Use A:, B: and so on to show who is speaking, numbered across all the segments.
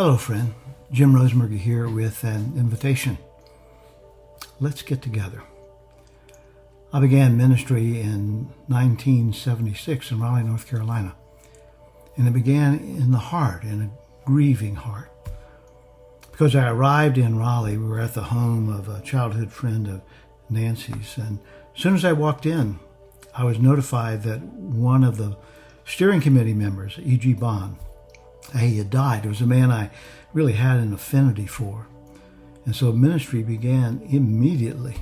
A: Hello, friend. Jim Rosemergy here with an invitation. Let's get together. I began ministry in 1976 in Raleigh, North Carolina. And it began in the heart, in a grieving heart. Because I arrived in Raleigh, we were at the home of a childhood friend of Nancy's. And as soon as I walked in, I was notified that one of the steering committee members, E.G. Bond, he had died. It was a man I really had an affinity for. And so ministry began immediately.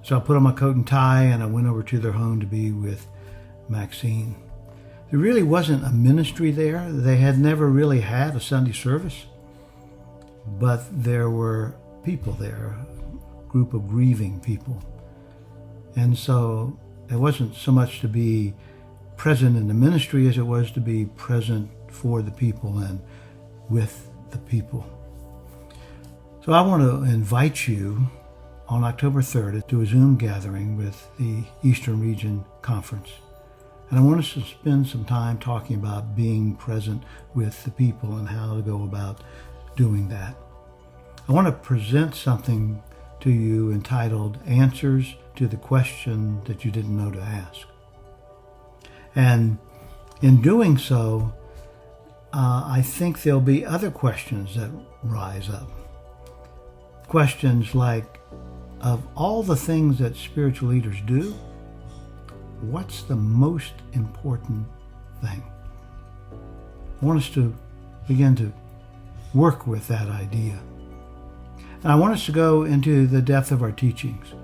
A: So I put on my coat and tie and I went over to their home to be with Maxine. There really wasn't a ministry there. They had never really had a Sunday service. But there were people there, a group of grieving people. And so it wasn't so much to be present in the ministry as it was to be present for the people and with the people. So I want to invite you on October 3rd to a Zoom gathering with the Eastern Region Conference. And I want us to spend some time talking about being present with the people and how to go about doing that. I want to present something to you entitled Answers to the Question That You Didn't Know to Ask. And in doing so, I think there'll be other questions that rise up. Questions like, of all the things that spiritual leaders do, what's the most important thing? I want us to begin to work with that idea. And I want us to go into the depth of our teachings.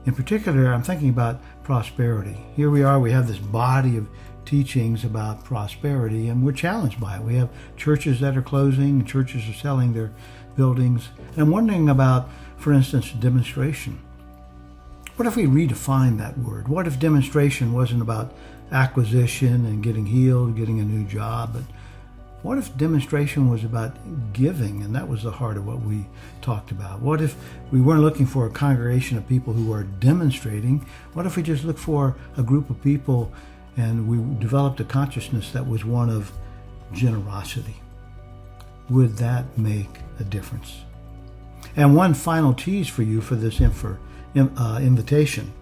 A: In particular, I'm thinking about prosperity. Here we are, we have this body of teachings about prosperity, and we're challenged by it. We have churches that are closing, and churches are selling their buildings. And I'm wondering about, for instance, demonstration. What if we redefine that word? What if demonstration wasn't about acquisition and getting healed, getting a new job, but what if demonstration was about giving, and that was the heart of what we talked about? What if we weren't looking for a congregation of people who are demonstrating? What if we just looked for a group of people and we developed a consciousness that was one of generosity? Would that make a difference? And one final tease for you for this invitation.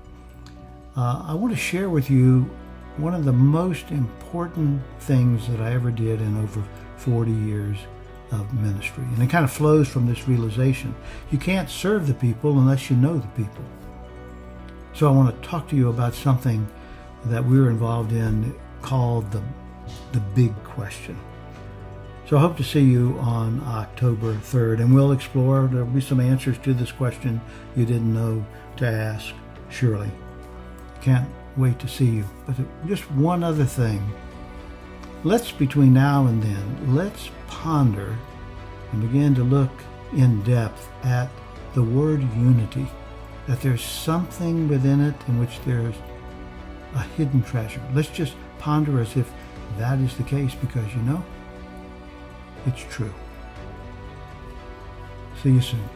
A: I want to share with you one of the most important things that I ever did in over 40 years of ministry. And it kind of flows from this realization. You can't serve the people unless you know the people. So I want to talk to you about something that we were involved in called the big question. So I hope to see you on October 3rd, and we'll explore. There'll be some answers to this question you didn't know to ask, surely. Can't wait to see you. But just one other thing. Between now and then, let's ponder and begin to look in depth at the word unity, that there's something within it in which there's a hidden treasure. Let's just ponder as if that is the case, because it's true. See you soon.